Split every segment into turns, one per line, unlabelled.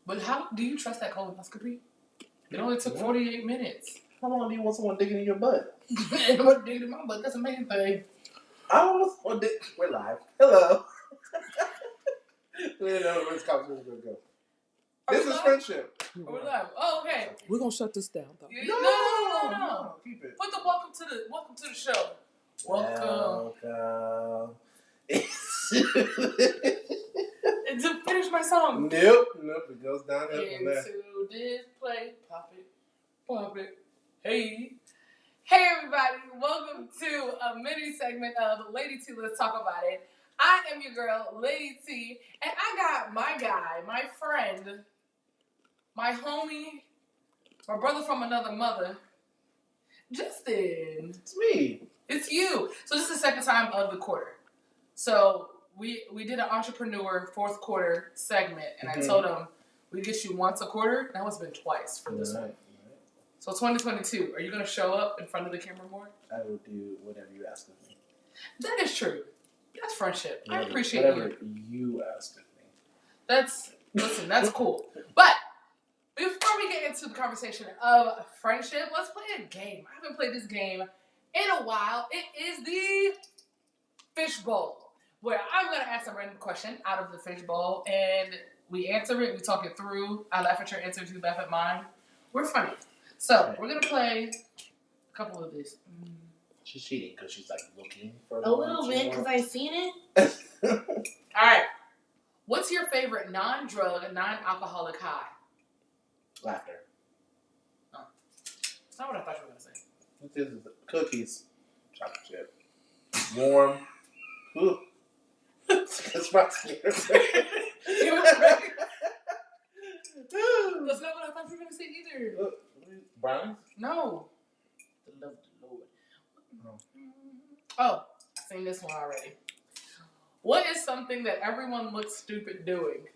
But how do you trust that colonoscopy? It only took 48 minutes.
How long do you want someone digging in your butt?
What digging in my butt? That's the main thing.
I don't want someone digging. We're live. Hello. We don't know where this conversation is going to go. This is friendship.
We're live. Oh, okay.
We're gonna shut this down, though.
No.
Keep it.
Put the welcome to the show. Welcome. To finish my song.
Nope. It goes downhill from there.
Into this play, pop it. Hey everybody! Welcome to a mini segment of LadyT. Let's talk about it. I am your girl, LadyT, and I got my guy, my friend, my homie, my brother from another mother, Justin.
It's me.
It's you. So this is the second time of the quarter. So we did an entrepreneur fourth quarter segment, and I told him we get you once a quarter. Now it's been twice for this one. So 2022, are you going to show up in front of the camera more?
I will do whatever you ask of me.
That is true. That's friendship. I appreciate
whatever you ask of me.
That's cool. But before we get into the conversation of friendship, let's play a game. I haven't played this game in a while. It is the fishbowl, where I'm going to ask a random question out of the fishbowl, and we answer it, we talk it through. I laugh at your answers, you laugh at mine. We're funny. So, we're going to play a couple of these.
She's cheating because she's like looking for
a little bit because I seen it.
Alright. What's your favorite non-drug, non-alcoholic high?
Laughter.
Oh. That's not what I thought you were going to say.
This is cookies. Chocolate chip. Warm. Ooh. That's my skin.
That's not what I thought you were going to say either.
Brownies?
No. The love of the Lord. Oh, I've seen this one already. What is something that everyone looks stupid doing?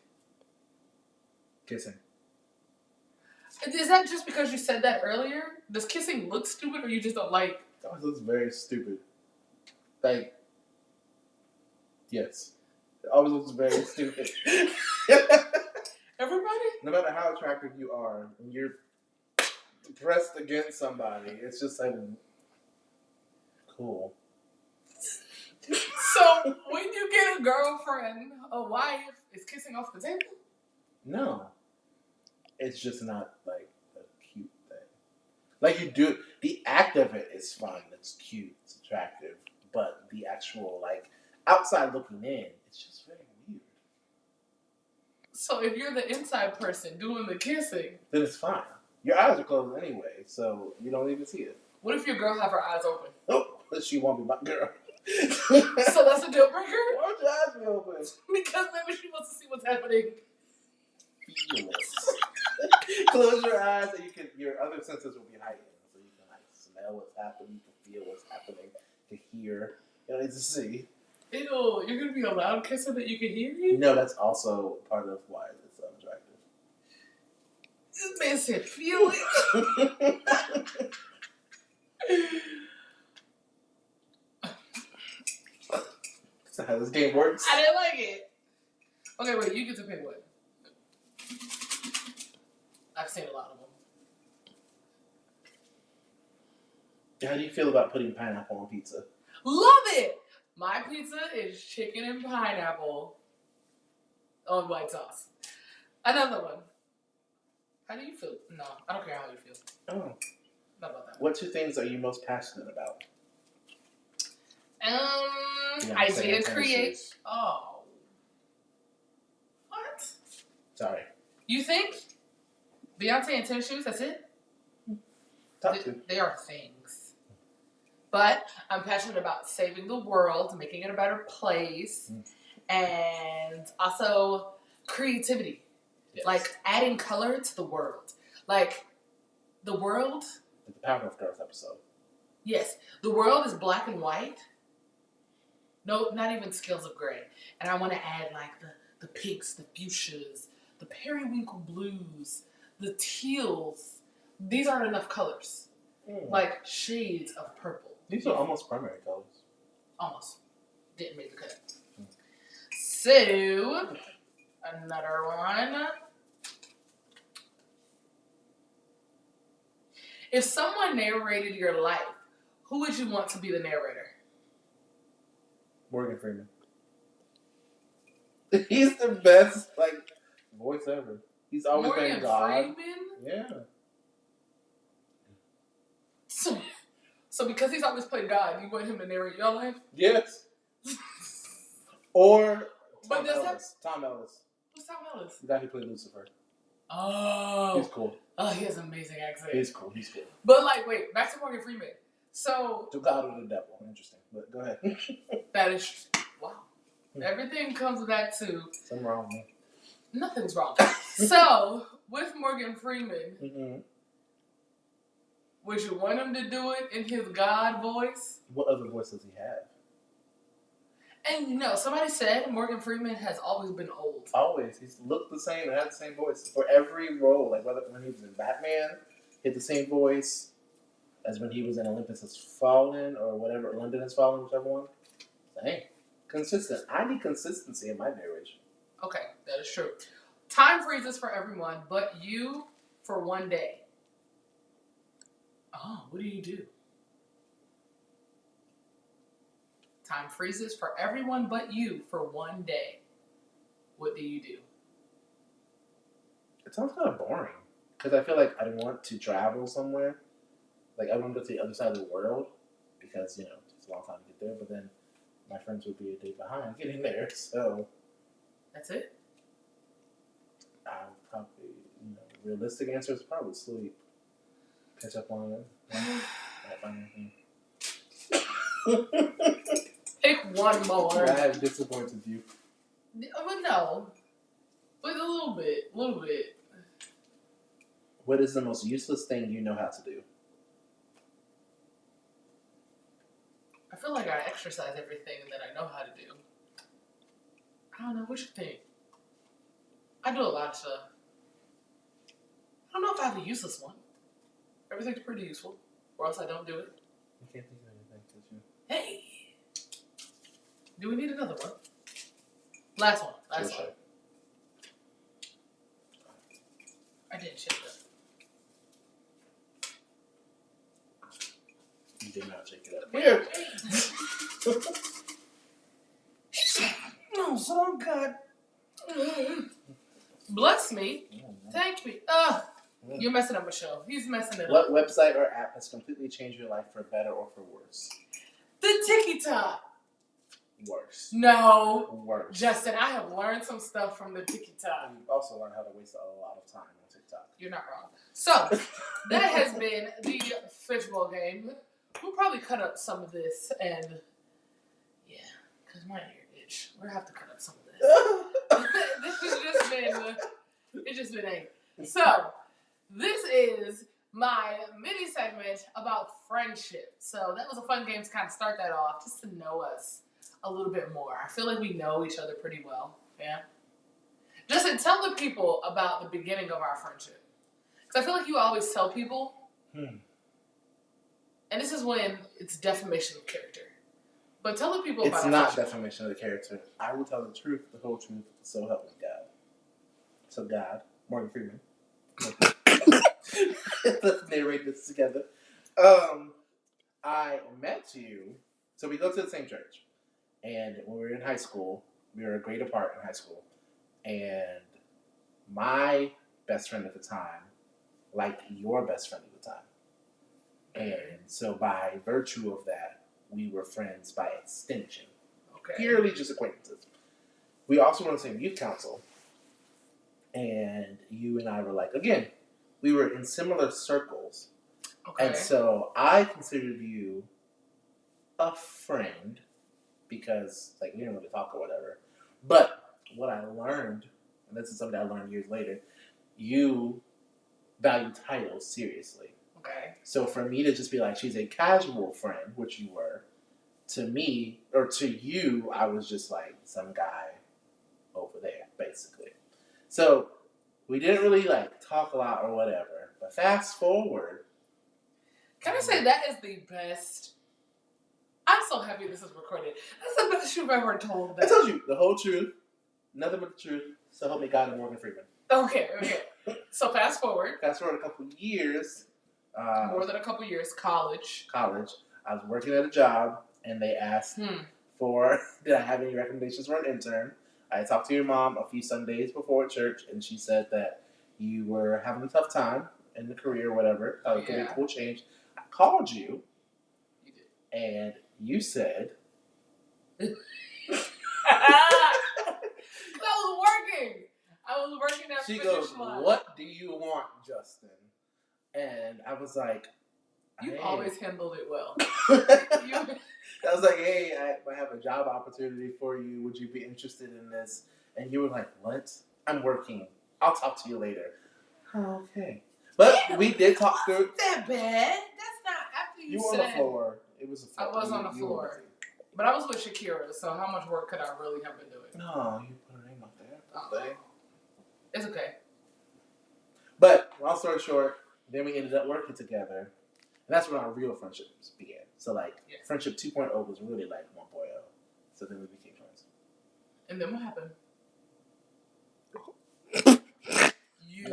Kissing.
Is that just because you said that earlier? Does kissing look stupid, or you just don't like?
It always looks very stupid. Like, yes. It always looks very stupid.
Everybody?
No matter how attractive you are, when you're pressed against somebody, it's just like, cool.
So, when you get a girlfriend, a wife, is kissing off the table?
No. It's just not, like, a cute thing. Like, you do, the act of it is fun, it's cute, it's attractive, but the actual, like, outside looking in, it's just very weird.
So, if you're the inside person doing the kissing,
then it's fine. Your eyes are closed anyway, so you don't even see it.
What if your girl have her eyes open?
Oh, she won't be my girl.
So that's a deal breaker?
Why would your eyes be open?
Because maybe she wants to see what's happening.
Feel it. Close your eyes and your other senses will be heightened. So you can like smell what's happening, you can feel what's happening, to hear, to see.
Ew, you're gonna be a loud kisser that you can hear you?
No, that's also part of why it's so attractive.
This man said feel it.
That's not how this game works.
I didn't like it. Okay, wait, you get to pick one. I've seen a lot of them.
How do you feel about putting pineapple on pizza?
Love it! My pizza is chicken and pineapple on white sauce. Another one. How do you feel? No, I don't care how you feel.
Oh.
Not about that.
What two things are you most passionate about?
Isaiah creates. Oh. What?
Sorry.
You think? Beyonce and tennis shoes, that's it?
Top two.
They are things. But I'm passionate about saving the world, making it a better place, and also creativity. Yes. Like adding color to the world. Like the world.
The Popoffs Girls episode.
Yes. The world is black and white. No, not even scales of gray. And I want to add like the pinks, the fuchsias, the periwinkle blues, the teals. These aren't enough colors. Like shades of purple.
These are almost primary colors.
Almost. Didn't make the cut. So, another one. If someone narrated your life, who would you want to be the narrator?
Morgan Freeman. He's the best voice ever. He's always been God.
Morgan Freeman?
Yeah.
So because he's always played God, you want him to narrate your life?
Yes. Or
But
Tom Ellis. Tom Ellis.
Who's Tom Ellis?
The guy who played Lucifer.
Oh.
He's cool.
Oh, he has an amazing accent.
He's cool.
But wait, back to Morgan Freeman. So
To God or the devil. Interesting. But go ahead.
that is wow. Everything comes back to
something wrong with me.
Nothing's wrong. So with Morgan Freeman, would you want him to do it in his God voice?
What other voice does he have?
And somebody said Morgan Freeman has always been old.
Always. He's looked the same and had the same voice. For every role, whether when he was in Batman, he had the same voice as when he was in Olympus Has Fallen or whatever, London Has Fallen, whichever one. Same. Consistent. I need consistency in my narration.
Okay, that is true. Time freezes for everyone, but you for one day. Oh, what do you do? Time freezes for everyone but you for one day. What do you do?
It sounds kind of boring. Because I feel like I want to travel somewhere. I want to go to the other side of the world. Because, it takes a long time to get there. But then my friends would be a day behind getting there. So.
That's it?
I would probably, realistic answer is probably sleep. Catch up on it. Not find anything.
Pick one more.
I have disappointed you.
But no. But a little bit.
What is the most useless thing you know how to do?
I feel like I exercise everything that I know how to do. I don't know. What you think? I do a lot of stuff. I don't know if I have a useless one. Everything's pretty useful. Or else I don't do it.
You can't think of anything, did you?
Hey! Do we need another one? Last one.
Sure.
I didn't check that.
You did not check it out. Weird.
No, so good. Bless me. Thank me. You're messing up my show. He's messing it
What
up.
website or app has completely changed your life for better or for worse?
The TikTok.
Worse.
No.
Worse.
Justin, I have learned some stuff from the TikTok.
You've also learned how to waste a lot of time on TikTok.
You're not wrong. So, that has been the Fishbowl game. We'll probably cut up some of this and, yeah, because my ear itch. We'll have to cut up some of this. This has just been angry. So, this is my mini segment about friendship. So, that was a fun game to kind of start that off, just to know us a little bit more. I feel like we know each other pretty well. Yeah? Justin, tell the people about the beginning of our friendship. Because I feel like you always tell people, and this is when it's defamation of character. But tell the people about
It's
our
not
friendship.
defamation of the character. I will tell the truth, the whole truth, so help me God. So God, Morgan Freeman. Let's narrate this together. I met you, so we go to the same church. And when we were in high school, we were a grade apart in high school. And my best friend at the time liked your best friend at the time. And so by virtue of that, we were friends by extension.
Okay.
Purely just acquaintances. We also were on the same youth council. And you and I were we were in similar circles.
Okay.
And so I considered you a friend because, we didn't really talk or whatever. But what I learned, and this is something I learned years later, you value titles seriously.
Okay.
So for me to just be she's a casual friend, which you were, to me, or to you, I was just some guy over there, basically. So we didn't really talk a lot or whatever. But fast forward.
Can I say that is the best? I'm so happy this is recorded. That's the best you've ever told that.
I told you the whole truth, nothing but the truth. So help me God and Morgan Freeman.
Okay. So fast forward.
Fast forward a couple years.
More than a couple years. College.
I was working at a job, and they asked for, did I have any recommendations for an intern? I talked to your mom a few Sundays before church, and she said that you were having a tough time in the career or whatever. It could be a cool change. I called you.
You did.
And you said...
I was working at
She
Finish
goes,
Line.
what do you want, Justin? And I was like...
You've always handled it well.
I was like, hey, I have a job opportunity for you. Would you be interested in this? And you were like, what? I'm working. I'll talk to you later. Oh, okay. But we did talk through...
Not that bad. That's not after you said...
You were on the floor. It was a floor.
I was on the floor. But I was with Shakira, so how much work could I really have been doing?
No, you put her name out there.
It's okay.
But, long story short, then we ended up working together. And that's when our real friendships began. So, Friendship 2.0 was really like 1.0. So then we became friends.
And then what happened? You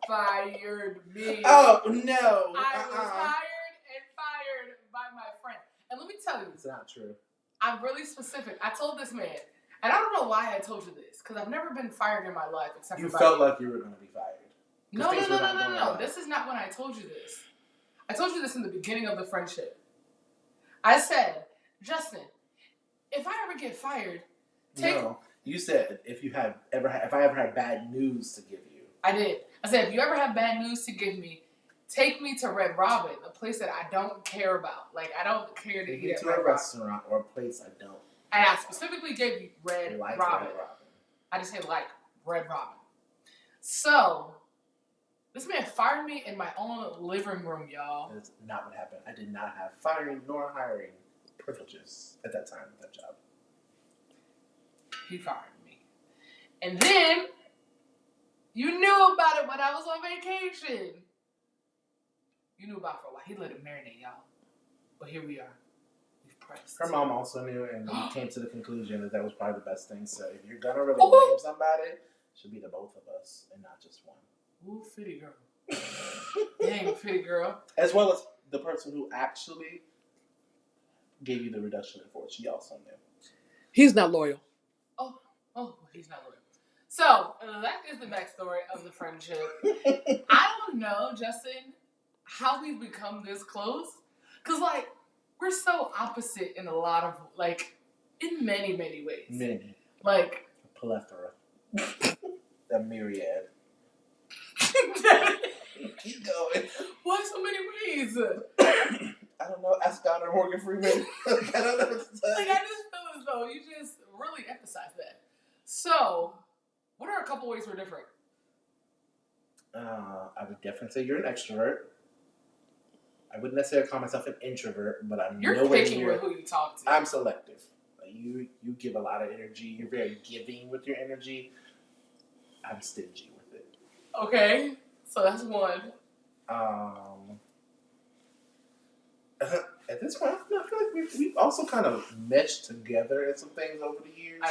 fired me.
Oh, no.
I was hired and fired by my friend. And let me tell you.
It's not true.
I'm really specific. I told this man, and I don't know why I told you this, because I've never been fired in my life except for... You
felt like you were going to be fired.
No. This is not when I told you this. I told you this in the beginning of the friendship. I said, Justin, if I ever get fired,
No, you said if I ever had bad news to give you.
I did. I said, if you ever have bad news to give me, take me to Red Robin, a place that I don't care about. Like, I don't care to eat at
to a restaurant or a place I don't.
And I specifically gave you Red Robin. I just said, Red Robin. So... This man fired me in my own living room, y'all.
That's not what happened. I did not have firing nor hiring privileges at that time with that job.
He fired me. And then, you knew about it when I was on vacation. You knew about it for a while. He let it marinate, y'all. But here we are. We've pressed.
Her mom also knew, and we came to the conclusion that was probably the best thing. So if you're going to really blame somebody, it should be the both of us and not just one.
Ooh, fitty girl. Dang, fitty girl.
As well as the person who actually gave you the reduction in force. She also knew.
He's not loyal. Oh, he's not loyal. So, that is the backstory of the friendship. I don't know, Justin, how we've become this close. Because, we're so opposite in a lot of, in many, many ways.
Many. A plethora. A myriad. Keep going.
Why so many ways?
I don't know. Ask God or Morgan Freeman. I don't know what to tell you.
I just feel as though you just really emphasize that. So, what are a couple ways we're different?
I would definitely say you're an extrovert. I wouldn't necessarily call myself an introvert, but I'm
nowhere picking with who you talk to.
I'm selective. You give a lot of energy. You're very giving with your energy. I'm stingy with it.
Okay, so that's one.
At this point, I feel like we've also kind of meshed together in some things over the years.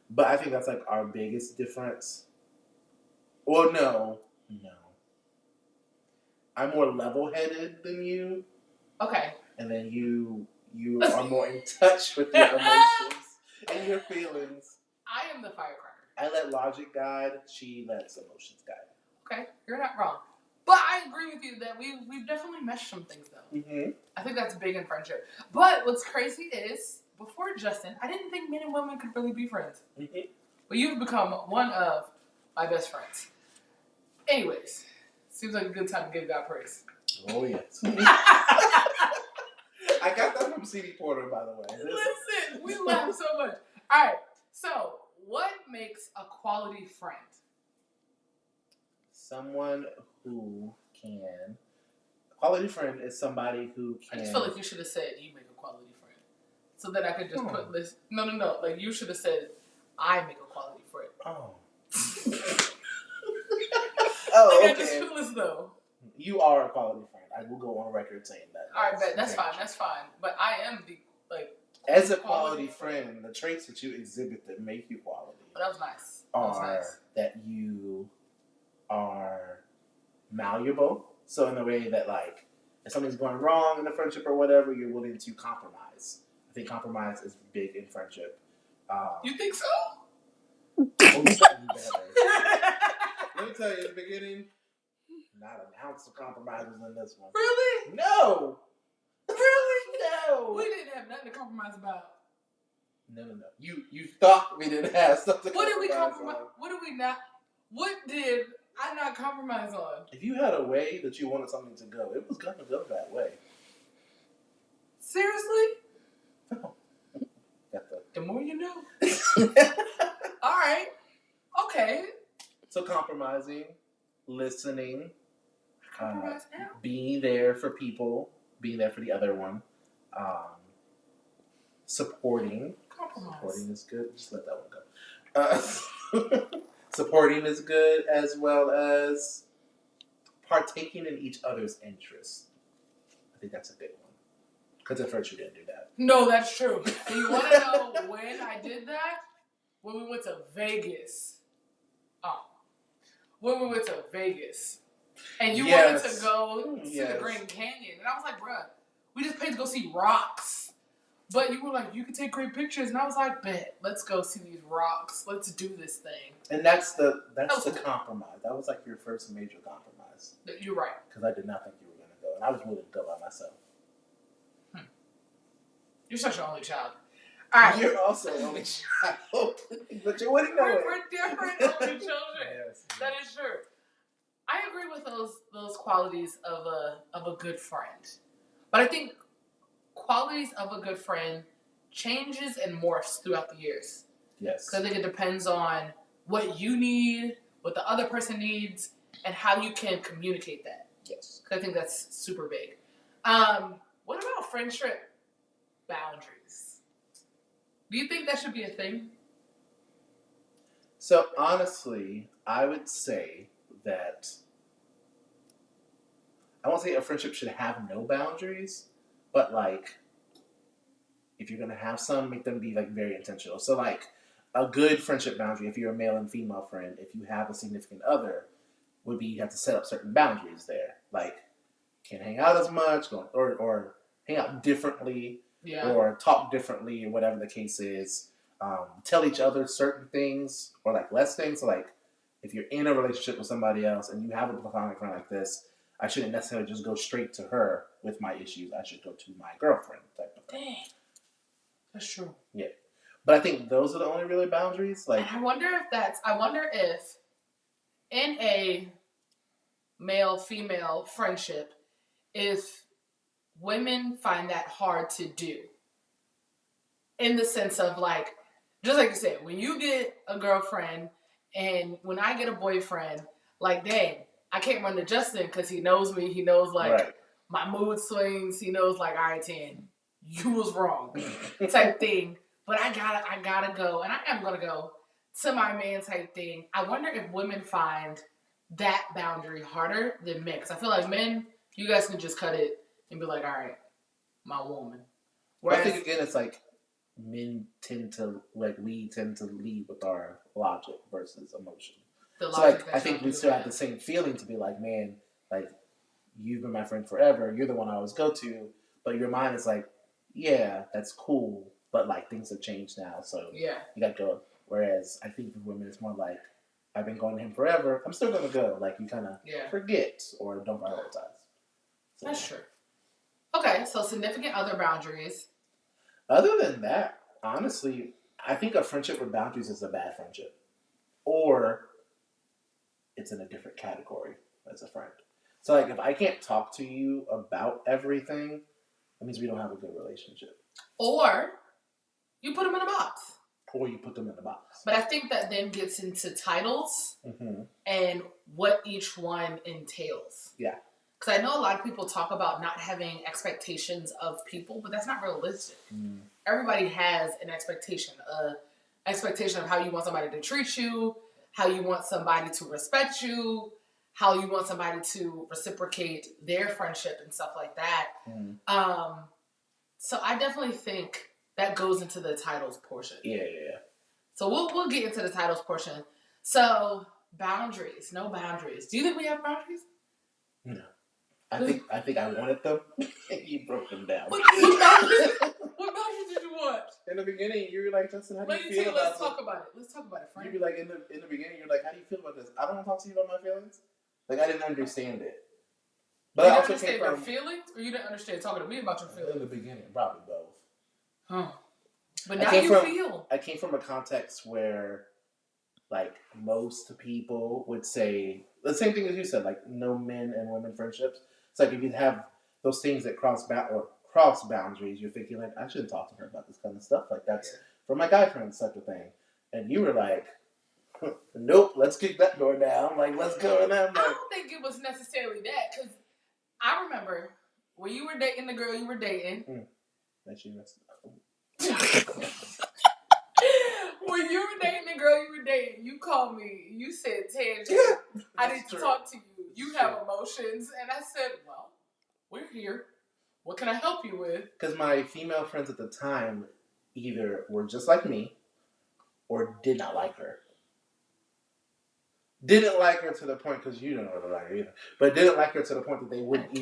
But I think that's our biggest difference. Well, no. I'm more level-headed than you.
Okay.
And then you are more in touch with your emotions and your feelings.
I am the firecracker.
I let logic guide. She lets emotions guide.
Okay, you're not wrong. But I agree with you that we've definitely meshed some things, though.
Mm-hmm.
I think that's big in friendship. But what's crazy is, before Justin, I didn't think men and women could really be friends.
Mm-hmm.
But you've become one of my best friends. Anyways, seems like a good time to give God praise.
Oh, yes. I got that from CD Porter, by the way.
Listen, we laugh so much. All right, so what makes a quality friend?
Someone who can... A quality friend is somebody who can...
I just feel like you should have said you make a quality friend. So that I could just put this... No. Like, you should have said, I make a quality friend.
Oh.
Okay.
I
just feel as though...
You are a quality friend. I will go on record saying that.
All right, that's fine. But I am the,
As a quality friend, the traits that you exhibit that make you quality...
Oh, that was nice.
That you are malleable. So in a way that like if something's going wrong in a friendship or whatever, you're willing to compromise. I think compromise is big in friendship.
You think so?
Let me tell you, in the beginning, not an ounce of compromises in this one.
Really?
No.
Really?
No.
We didn't have nothing to compromise about.
No. You thought we didn't have something.
What did we compromise? What did we not? What did I not compromise on?
If you had a way that you wanted something to go, it was gonna go that way.
Seriously?
No.
The more you know. All right. Okay.
So compromising, listening,
Compromise now.
being there for people, being there for the other one, supporting.
Compromise.
Supporting is good. Just let that one go. Supporting is good, as well as partaking in each other's interests. I think that's a big one. Because at first you didn't do that.
No, that's true. Do you want to know when I did that? When we went to Vegas. When we went to Vegas. And you wanted to go see the Grand Canyon. And I was like, bruh, we just paid to go see rocks. But you were like, you can take great pictures. And I was like, bet, let's go see these rocks. Let's do this thing.
And that's the compromise. That was like your first major compromise.
You're right.
Because I did not think you were going to go. And I was willing to go by myself.
You're such an only child. All right.
You're also an only child. But you wouldn't know it.
We're different only children. Yes. That is true. I agree with those qualities of a good friend. But I think qualities of a good friend changes and morphs throughout the years.
Yes.
Because I think it depends on what you need, what the other person needs, and how you can communicate that.
Yes.
Because I think that's super big. What about friendship boundaries? Do you think that should be a thing?
So honestly, I would say that I won't say a friendship should have no boundaries, but like if you're gonna have some, make them be like very intentional. So like a good friendship boundary, if you're a male and female friend, if you have a significant other, would be you have to set up certain boundaries there. Like can't hang out as much, or hang out differently, or talk differently, or whatever the case is. Tell each other certain things or like less things. So like if you're in a relationship with somebody else and you have a platonic friend like this, I shouldn't necessarily just go straight to her with my issues. I should go to my girlfriend type of thing.
Dang. That's true.
Yeah. But I think those are the only really boundaries. Like
and I wonder if in a male-female friendship, if women find that hard to do. In the sense of like, just like you said, when you get a girlfriend and when I get a boyfriend, like, dang, I can't run to Justin because he knows me. He knows like my mood swings. He knows like, all right, Tan, you was wrong type thing. But I gotta go, and I am gonna go to my man type thing. I wonder if women find that boundary harder than men. Because I feel like men, you guys can just cut it and be like, all right, my woman.
Whereas, I think again, it's like we tend to lead with our logic versus emotion. So like, I think we still have the same feeling to be like, man, like you've been my friend forever. You're the one I always go to. But your mind is like, yeah, that's cool. But like things have changed now. So you got to go. Whereas I think for women, it's more like, I've been going to him forever. I'm still going to go. Like you kind of forget or don't prioritize. So,
that's true. Okay. So significant other boundaries.
Other than that, honestly, I think a friendship with boundaries is a bad friendship. Or it's in a different category as a friend. So, like, if I can't talk to you about everything, that means we don't have a good relationship.
Or you put them in a box.
But
I think that then gets into titles and what each one entails.
Yeah.
Because I know a lot of people talk about not having expectations of people, but that's not realistic. Everybody has an expectation of how you want somebody to treat you, how you want somebody to respect you, how you want somebody to reciprocate their friendship and stuff like that. So I definitely think that goes into the titles portion.
Yeah.
So we'll get into the titles portion. So boundaries, no boundaries. Do you think we have boundaries?
No. I think I wanted them, and you broke them down.
What boundaries did you want?
In the beginning, you were like, Justin, how do you
LadyT,
feel about
let's
this?
talk about it. Let's talk about it, friend.
You'd be like, in the beginning, you're like, how do you feel about this? I don't want to talk to you about my feelings. Like, I didn't understand it. But
you
I
didn't
also
understand
came
your
from
feelings, or you didn't understand talking to me about your feelings?
in the beginning, probably both.
Huh. But now you feel.
I came from a context where, like, most people would say the same thing as you said, like, no men and women friendships. It's like if you have those things that cross boundaries, you're thinking, like, I shouldn't talk to her about this kind of stuff. Like, that's for my guy friends, such a thing. And you were like, nope, let's kick that door down. Like, let's go. And I'm like,
I don't think it was necessarily that, because I remember when you were dating the girl you were dating.
That she messed up.
When you were dating the girl you were dating, you called me. You said, Tangent, I need to talk to you. You have emotions. And I said, well, we're here. What can I help you with?
Because my female friends at the time either were just like me or did not like her. Didn't like her to the point, because you don't know to like her either, but didn't like her to the point that they wouldn't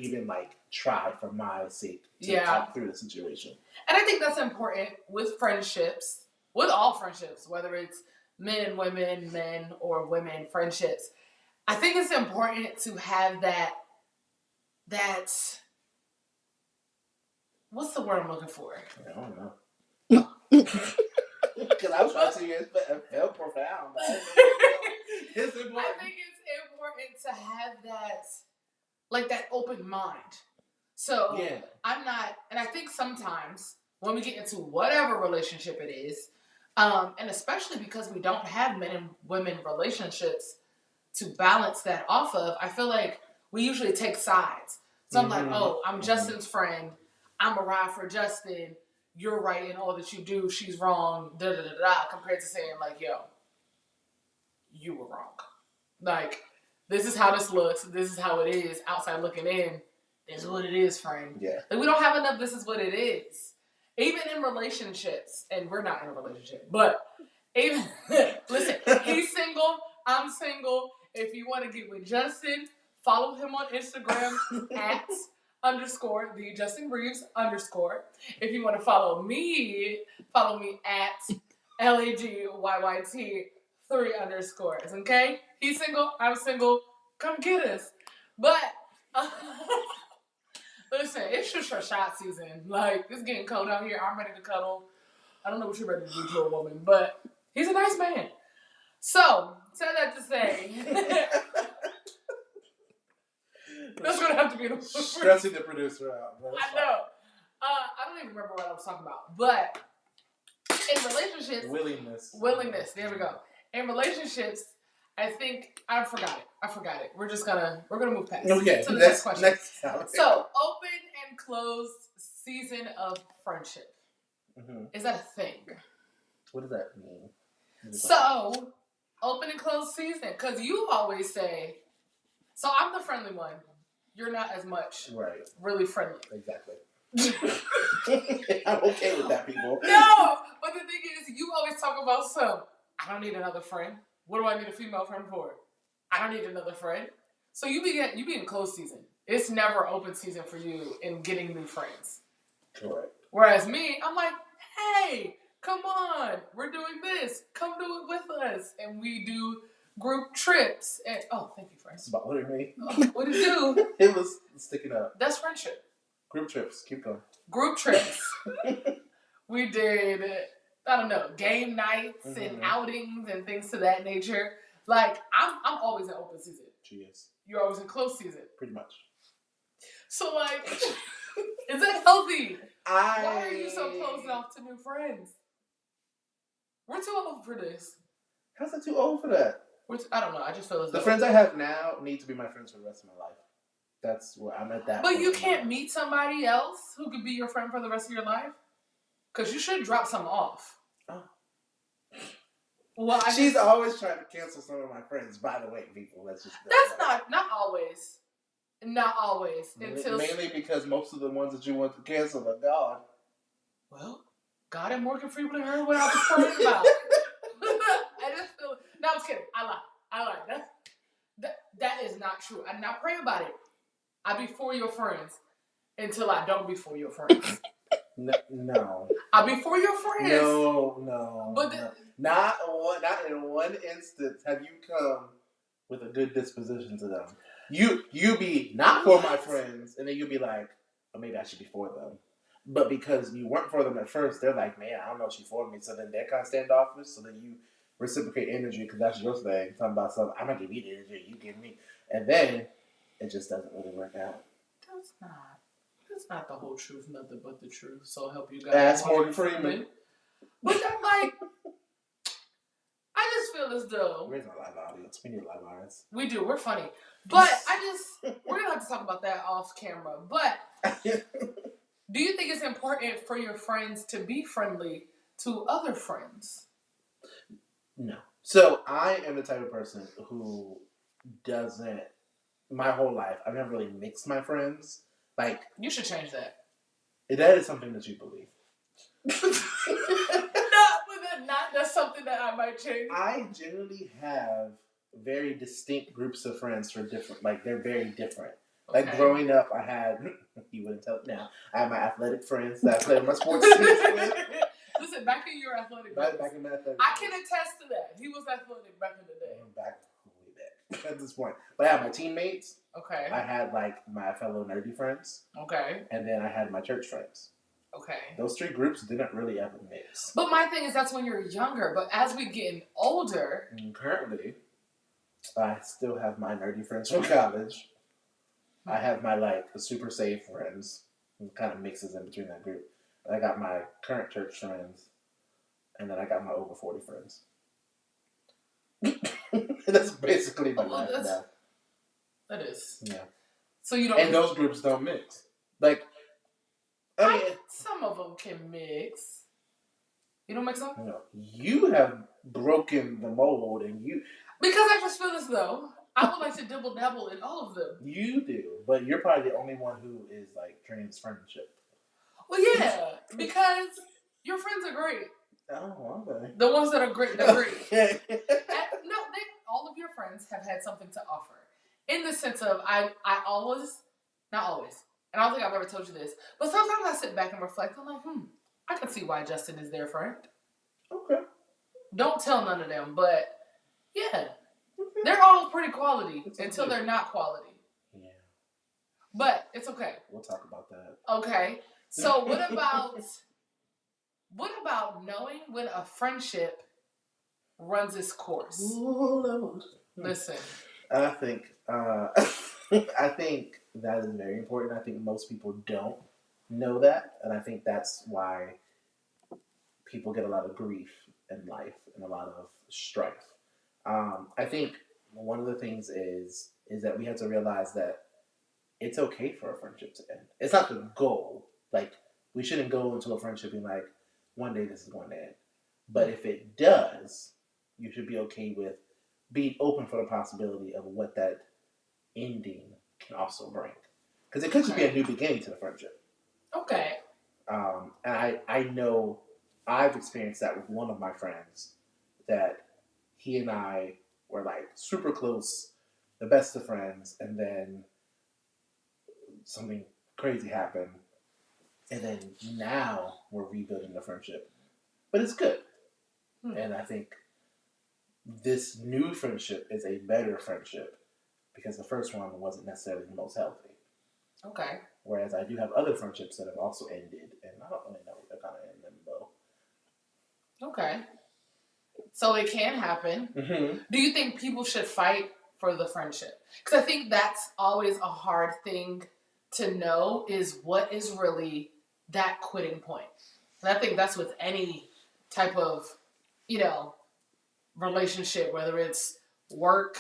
even like try for my sake to talk through the situation.
And I think that's important with friendships, with all friendships, whether it's men, or women friendships. I think it's important to have that what's the word I'm looking for?
I don't know. Because I was trying to see it felt profound. It's important.
I think it's important to have that open mind. So I'm not, and I think sometimes when we get into whatever relationship it is, and especially because we don't have men and women relationships to balance that off of, I feel like we usually take sides. So I'm like, oh, I'm Justin's friend. I'm a ride for Justin. You're right in all that you do. She's wrong. Da da da da. Compared to saying like, yo, you were wrong. Like, this is how this looks. This is how it is. Outside looking in, this is what it is, friend.
Yeah.
Like, we don't have enough. This is what it is. Even in relationships, and we're not in a relationship, but even listen, he's single. I'm single. If you want to get with Justin, follow him on Instagram at _ the Justin Reeves _ If you want to follow me at LAGYYT 3 _ okay? He's single, I'm single, come get us. But listen, it's just your shot season. Like, it's getting cold out here. I'm ready to cuddle. I don't know what you're ready to do to a woman, but he's a nice man. So, said that to say, that's going to have to be the
stressing the producer out.
I know. I don't even remember what I was talking about. But in relationships, willingness. There we go. In relationships, I think I forgot it. We're gonna move past.
Okay.
To the next question. So, open and closed season of friendship. Mm-hmm. Is that a thing?
What does that mean?
So, open and closed season, because you always say. So I'm the friendly one. You're not as much.
Right.
Really friendly.
Exactly. I'm okay with that, people.
No, but the thing is, you always talk about I don't need another friend. What do I need a female friend for? I don't need another friend. So you be in closed season. It's never open season for you in getting new friends.
Correct.
Whereas me, I'm like, hey, come on, we're doing this. Come do it with us, and we do group trips. And thank you, friend.
It's bothering me.
What did you do?
It was sticking up.
That's friendship.
Group trips. Keep going.
Group trips. We did, I don't know, game nights and outings and things to that nature. Like, I'm always in open season.
She is.
You're always in closed season.
Pretty much.
So, like, is that healthy? Why are you so closed off to new friends? We're too old for this.
How's it too old for that?
I don't know. I just feel as though
the friends I have now need to be my friends for the rest of my life. That's where I'm at that.
But you can't meet somebody else who could be your friend for the rest of your life? Because you should drop some off. Oh. Well,
she's always trying to cancel some of my friends, by the way, people. That's
not always. Not always.
Mainly because most of the ones that you want to cancel are gone.
Well, God and Morgan Freeman heard what I was praying about. I just feel... No, I'm just kidding. I lied. That is not true. I did not pray about it. I be for your friends until I don't be for your friends.
No.
I be for your friends.
No.
But
no. Not in one instance have you come with a good disposition to them. You be not for my friends, and then you be like, oh, maybe I should be for them. But because you weren't for them at first, they're like, man, I don't know if she's for me. So then they're kind of standoffish. So then you reciprocate energy because that's your thing. Talking about something, I'm gonna give you the energy, you give me, and then it just doesn't really work out.
That's not the whole truth, nothing but the truth. So help you guys.
Ask Morgan Freeman.
But I'm like, I just feel as though
Where's our live audience? We need live audience.
We do. We're funny, but we're gonna have to talk about that off camera. But do you think it's important for your friends to be friendly to other friends?
No. So I am the type of person who doesn't. My whole life, I've never really mixed my friends. Like,
you should change that.
That is something that you believe.
That's something that I might change.
I generally have very distinct groups of friends for different. Like, they're very different. Okay. Like, growing up, I had, you wouldn't tell it now, I had my athletic friends that I played on my sports teams with.
Listen, back in your athletic
Back in my athletic
I can attest to that. He was athletic back in the day.
Way back at this point. But I had my teammates.
Okay.
I had, like, my fellow nerdy friends.
Okay.
And then I had my church friends.
Okay.
Those three groups didn't really ever mix.
But my thing is that's when you're younger. But as we get older...
Currently, I still have my nerdy friends from college. I have my, like, super safe friends. It kind of mixes in between that group. I got my current church friends. And then I got my over 40 friends. That's basically my life now.
That is.
Yeah.
So you don't...
And those groups don't mix. Like...
some of them can mix. You don't mix them?
No. You have broken the mold and you...
Because I just feel as though I would like to double dabble in all of them.
You do. But you're probably the only one who is like trans friendship.
Well, yeah. Because your friends are great.
Oh, okay.
The ones that are great, they're great.
Okay.
All of your friends have had something to offer. In the sense of, I always, not always, and I don't think I've ever told you this, but sometimes I sit back and reflect. I'm like, I can see why Justin is their friend.
Okay.
Don't tell none of them, but yeah, they're all pretty quality until they're not quality.
Yeah.
But it's okay.
We'll talk about that.
Okay. So what about knowing when a friendship runs its course?
Ooh,
Listen.
I think that is very important. I think most people don't know that, and I think that's why people get a lot of grief in life and a lot of strife. I think one of the things is that we have to realize that it's okay for a friendship to end. It's not the goal. Like, we shouldn't go into a friendship being like, one day this is going to end. But if it does, you should be okay with being open for the possibility of what that ending can also bring. Because it could just be a new beginning to the friendship.
Okay.
And I know I've experienced that with one of my friends, that he and I were like super close, the best of friends, and then something crazy happened. And then now we're rebuilding the friendship. But it's good. And I think this new friendship is a better friendship because the first one wasn't necessarily the most healthy.
Okay.
Whereas I do have other friendships that have also ended, and I don't really know what they're kind of in limbo.
Okay. So it can happen.
Mm-hmm.
Do you think people should fight for the friendship? Because I think that's always a hard thing to know, is what is really that quitting point. And I think that's with any type of, relationship, whether it's work,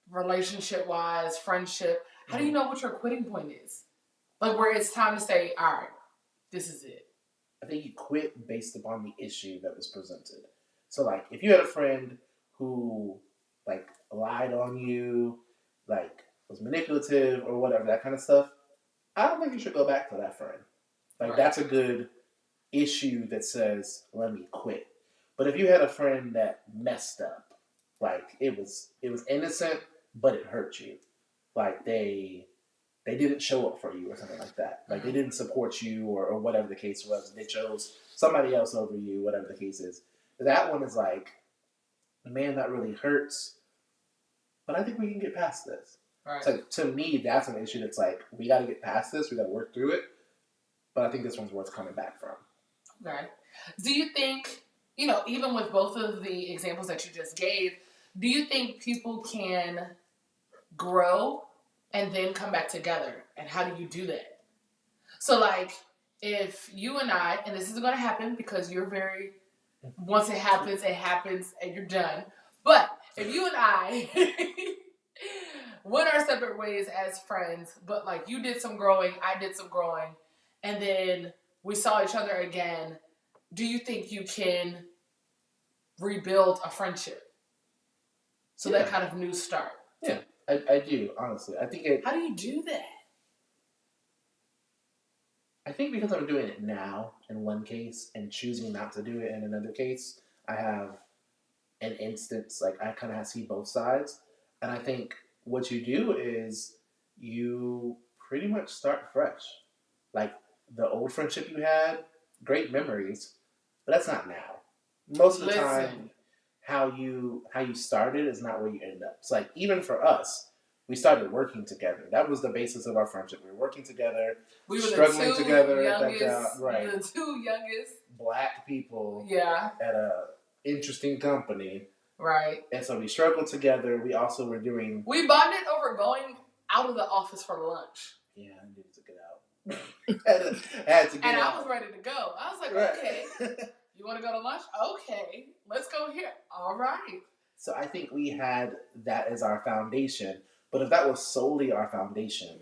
relationship-wise, friendship. How do you know what your quitting point is? Like, where it's time to say, all right, this is it.
I think you quit based upon the issue that was presented. So, like, if you had a friend who, like, lied on you, like, was manipulative or whatever, that kind of stuff, I don't think you should go back to that friend. Like, that's a good issue that says, let me quit. But if you had a friend that messed up, like, it was innocent, but it hurt you. Like, they they didn't show up for you or something like that. Like they didn't support you or whatever the case was. They chose somebody else over you, whatever the case is. That one is like, man, that really hurts. But I think we can get past this.
Right.
So to me, that's an issue that's like, we got to get past this. We got to work through it. But I think this one's worth coming back from.
Okay. Do you think, even with both of the examples that you just gave, do you think people can grow and then come back together? And how do you do that? So, like, if you and I, and this isn't going to happen because you're very, once it happens, and you're done. But if you and I went our separate ways as friends, but like you did some growing, I did some growing, and then we saw each other again, do you think you can rebuild a friendship? So that kind of new start.
Yeah, I do, honestly. I think it...
How do you do that?
I think because I'm doing it now in one case and choosing not to do it in another case, I have an instance, like I kind of see both sides. And I think what you do is you pretty much start fresh. Like the old friendship you had, great memories, but that's not now. Most of the time, how you started is not where you end up. It's like, even for us, we started working together. That was the basis of our friendship. We were working together,
we were
struggling together at that job.
Right. The two youngest
Black people
at
a interesting company.
Right.
And so we struggled together. We also were doing...
We bonded over going out of the office for lunch.
Yeah, I needed to get out. I had to get
out.
And
I was ready to go. I was like, okay, you want to go to lunch? Okay, let's go here. All right.
So I think we had that as our foundation. But if that was solely our foundation,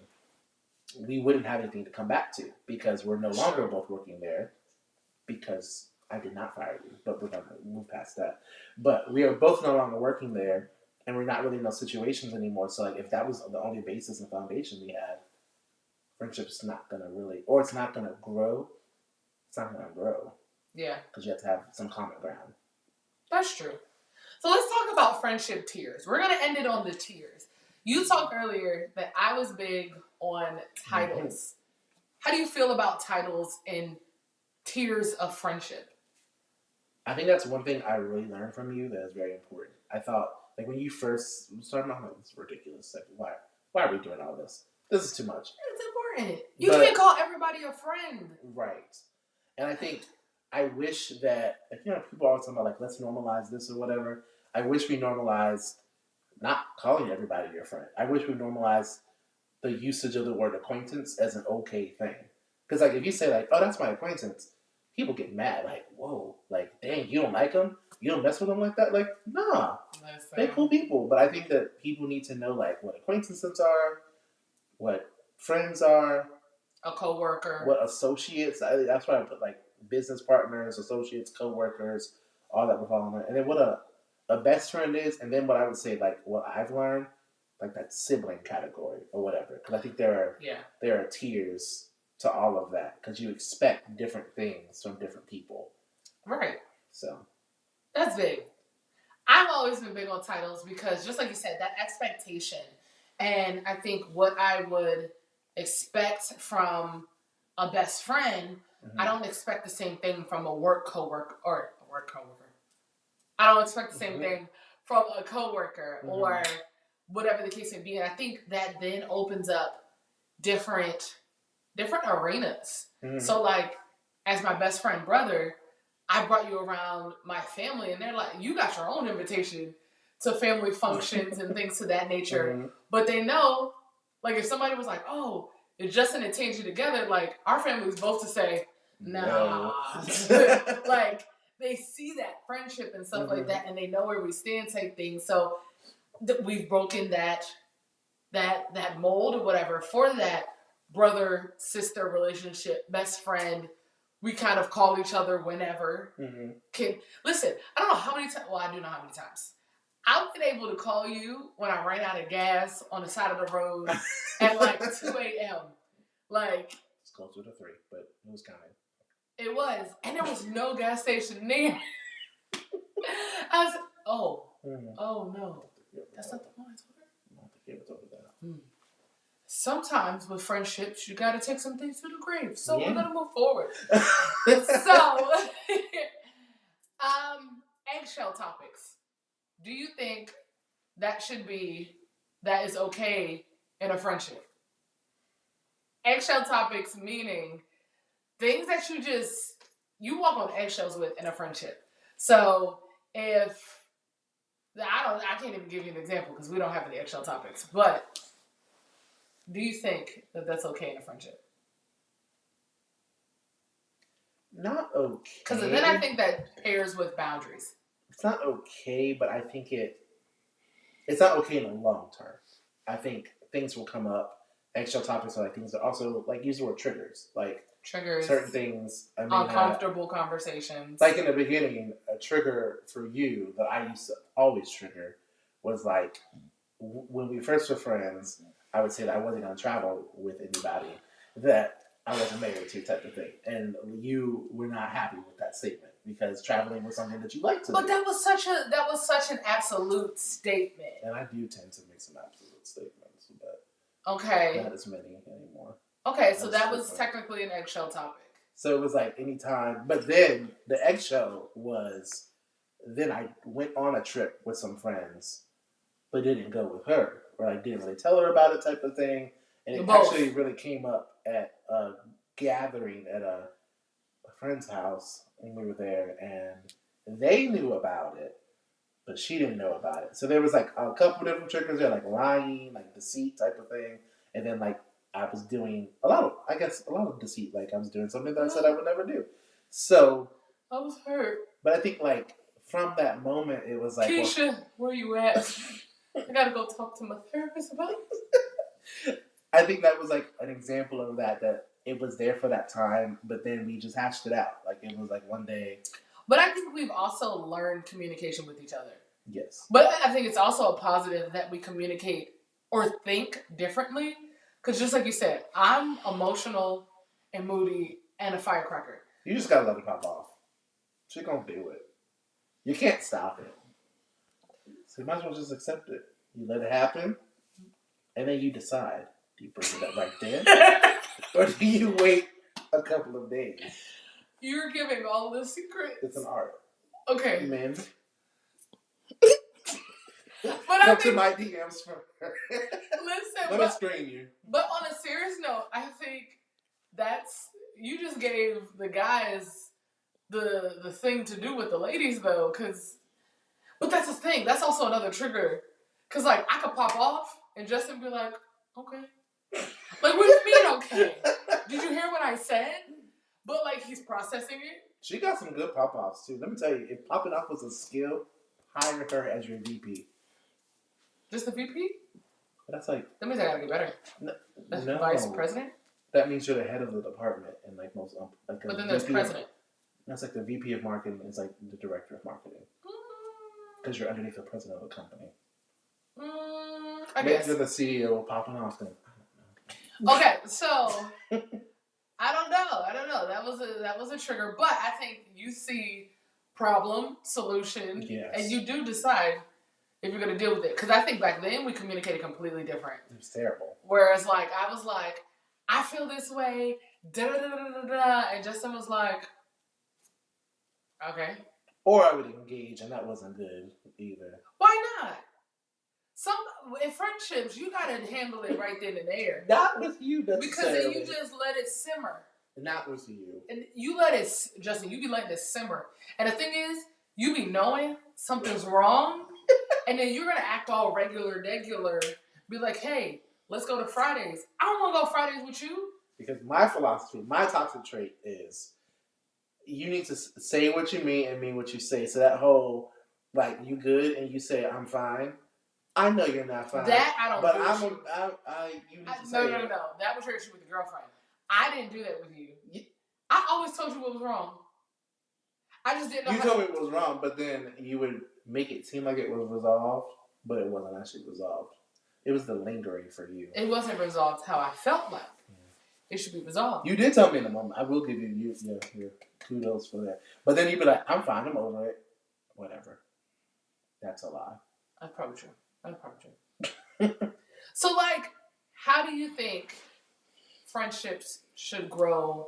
we wouldn't have anything to come back to because we're no longer both working there because I did not fire you, but we're going to move past that. But we are both no longer working there and we're not really in those situations anymore. So like if that was the only basis and foundation we had, friendship's not going to really, or it's not going to grow. It's not going to grow.
Yeah.
Because you have to have some common ground.
That's true. So let's talk about friendship tiers. We're going to end it on the tiers. You talked earlier that I was big on titles. Mm-hmm. How do you feel about titles and tiers of friendship?
I think that's one thing I really learned from you that is very important. I thought, like, when you first started off, like, this is ridiculous. Like, why are we doing all this? This is too much.
It's important. You can't call everybody a friend.
Right. And I think, I wish that, like, people always talk about, like, let's normalize this or whatever. I wish we normalized not calling everybody your friend. I wish we normalized the usage of the word acquaintance as an okay thing. Because, like, if you say, like, oh, that's my acquaintance, people get mad. Like, whoa. Like, dang, you don't like them? You don't mess with them like that? Like, nah. They're cool people. But I think that people need to know, like, what acquaintances are, what friends are.
A coworker.
What associates. That's why I put, like, business partners, associates, coworkers, all that would fall on that. And then what a best friend is, and then what I would say, like, what I've learned, like that sibling category or whatever. Because I think there are tiers to all of that because you expect different things from different people.
Right.
So.
That's big. I've always been big on titles because, just like you said, that expectation. And I think what I would expect from a best friend, I don't expect the same thing from a work coworker or a work coworker. I don't expect the same thing from a coworker or whatever the case may be. And I think that then opens up different arenas. So, like, as my best friend brother, I brought you around my family, and they're like, you got your own invitation to family functions and things to that nature. But they know, like, if somebody was like, oh, it's Justin and Tangy together, like, our family's both to say, nah. Like, they see that friendship and stuff like that, and they know where we stand type thing. So we've broken that mold or whatever for that brother-sister relationship, best friend. We kind of call each other whenever. Listen, I don't know how many times. Well, I do know how many times. I've been able to call you when I ran out of gas on the side of the road at like 2 a.m. Like,
it's closer to 3, but it was kind of.
It was, and there was no gas station near. I was, oh no, that's not the one I told her. sometimes with friendships, you gotta take some things to the grave. So
Yeah.
we're gonna move forward. So, eggshell topics. Do you think that is okay in a friendship? Eggshell topics meaning things that you walk on eggshells with in a friendship. So if I can't even give you an example because we don't have any eggshell topics. But do you think that that's okay in a friendship?
Not okay.
Because then I think that pairs with boundaries.
It's not okay, but I think it's not okay in the long term. I think things will come up. Eggshell topics are like things that also like use the word triggers. Like
triggers,
certain things. I mean,
uncomfortable conversations.
Like in the beginning, a trigger for you that I used to always trigger was like when we first were friends. I would say that I wasn't going to travel with anybody that I wasn't married to, type of thing, and you were not happy with that statement because traveling was something that you liked to do.
But that was such an absolute statement.
And I do tend to make some absolute statements, but
okay,
not as many anymore.
Okay, so that was technically an eggshell topic.
So it was like anytime, but then the eggshell was, then I went on a trip with some friends, but didn't go with her, or I didn't really tell her about it, type of thing. And it actually really came up at a gathering at a friend's house, and we were there, and they knew about it, but she didn't know about it. So there was like a couple different triggers there, like lying, like deceit type of thing, and then like I was doing a lot of deceit, like I was doing something that I said I would never do. So
I was hurt.
But I think like from that moment, it was like,
Keisha, where you at? I gotta go talk to my therapist about it.
I think that was like an example of that it was there for that time, but then we just hashed it out. Like it was like one day.
But I think we've also learned communication with each other.
Yes.
But I think it's also a positive that we communicate or think differently. Because just like you said, I'm emotional and moody and a firecracker.
You just gotta let it pop off. She's gonna do it. You can't stop it. So you might as well just accept it. You let it happen, and then you decide. Do you bring it up right then? Or do you wait a couple of days?
You're giving all the secrets.
It's an art.
Okay.
Men.
But
Come to my DMs for her.
Listen,
let me screen you.
But on a serious note, I think you just gave the guys the thing to do with the ladies though, but that's the thing. That's also another trigger. Cause like I could pop off and Justin be like, okay. Like what do you mean okay? Did you hear what I said? But like he's processing it.
She got some good pop-offs too. Let me tell you, if popping off was a skill, hire her as your VP.
Just the VP?
That's like
that means I gotta get better.
No.
Vice president?
That means you're the head of the department and like most like.
But then there's president.
That's like the VP of marketing is like the director of marketing. Because you're underneath the president of the company.
I guess.
You're the CEO of popping off then.
Okay, so I don't know. That was a trigger, but I think you see problem, solution,
yes.
And you do decide if you're gonna deal with it. Because I think back then we communicated completely different.
It was terrible.
Whereas like I was like, I feel this way, da da da da da da, and Justin was like, okay.
Or I would engage, and that wasn't good either.
Why not? In friendships, you gotta handle it right then and there.
Not with you, necessarily.
Because then you just let it simmer.
Not with you.
And you let it, Justin, you be letting it simmer. And the thing is, you be knowing something's wrong, and then you're gonna act all regular, be like, hey, let's go to Fridays. I don't wanna go Fridays with you.
Because my philosophy, my toxic trait is, you need to say what you mean and mean what you say. So that whole, like, you good and you say, I'm fine. I know you're not fine.
That I don't.
But you need to say
no. That was your issue with your girlfriend. I didn't do that with you. I always told you what was wrong. I just didn't know.
You told me it was wrong, but then you would make it seem like it was resolved, but it wasn't actually resolved. It was the lingering for you.
It wasn't resolved how I felt like. It should be resolved.
You did tell me in the moment. I will give you your kudos for that. But then you'd be like, I'm fine. I'm over it. Whatever. That's a lie.
That's probably true. So, like, How do you think friendships should grow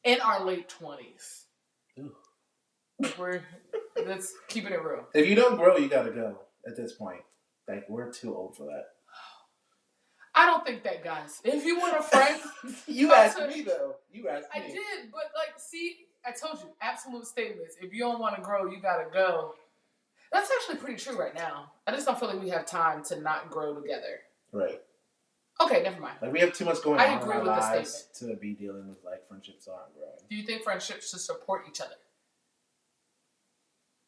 in our late 20s? Let's keep it real.
If you don't grow, you gotta go at this point. Like, we're too old for that.
I don't think that, guys. If you want a friend...
You asked me, though. You asked me.
I did, but, like, see, I told you, absolute statements. If you don't want to grow, you gotta go. That's actually pretty true right now. I just don't feel like we have time to not grow together.
Right.
Okay, never mind.
Like, we have too much going on in our
with
lives to be dealing with, like, friendships aren't growing.
Do you think friendships should support each other?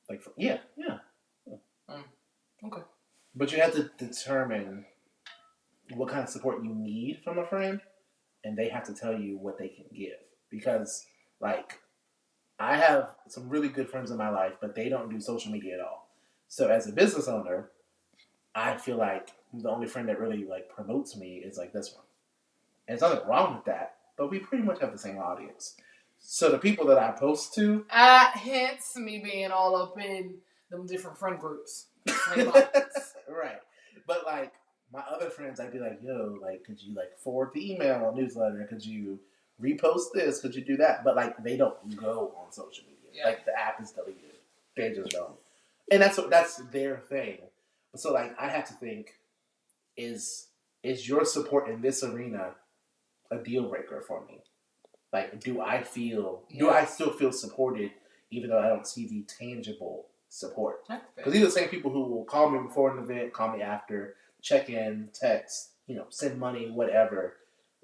Like, yeah.
Okay.
But you have to determine what kind of support you need from a friend, and they have to tell you what they can give. Because, like, I have some really good friends in my life, but they don't do social media at all. So as a business owner, I feel like the only friend that really, like, promotes me is, like, this one. And there's nothing wrong with that, but we pretty much have the same audience. So the people that I post to...
hence me being all up in them different friend groups.
Right. But, like, my other friends, I'd be like, yo, like, could you, like, forward the email or newsletter? Could you repost this? Could you do that? But, like, they don't go on social media. Yeah. Like, the app is deleted. They just don't. And that's their thing. So, like, I have to think, is your support in this arena a deal breaker for me? Like, do I still feel supported even though I don't see the tangible support? Because these are the same people who will call me before an event, call me after, check in, text, send money, whatever.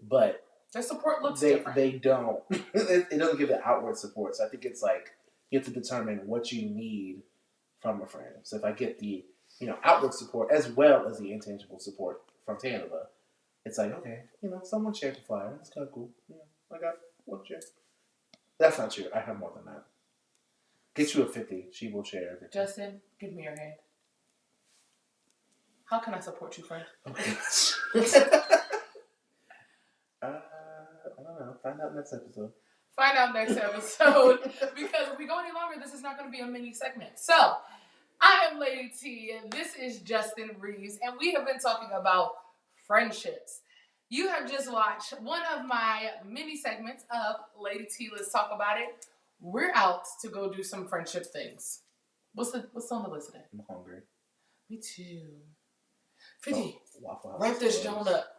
But
their support looks different.
They don't. It doesn't give the outward support. So I think it's like you have to determine what you need from a friend. So if I get the outward support as well as the intangible support from Tanova, it's like, okay, someone shared the flyer. That's kind of cool. I got one share. That's not true. I have more than that. Get you a 50. She will share everything.
Justin, give me your hand. How can I support you, friend?
Okay. I don't know. Find out next episode.
Because if we go any longer, this is not going to be a mini segment. So, I am LadyT, and this is Justin Reeves, and we have been talking about friendships. You have just watched one of my mini segments of LadyT. Let's talk about it. We're out to go do some friendship things. What's on the list today?
I'm hungry.
Me too. 50.
Waffle House.
Wrap this joint up.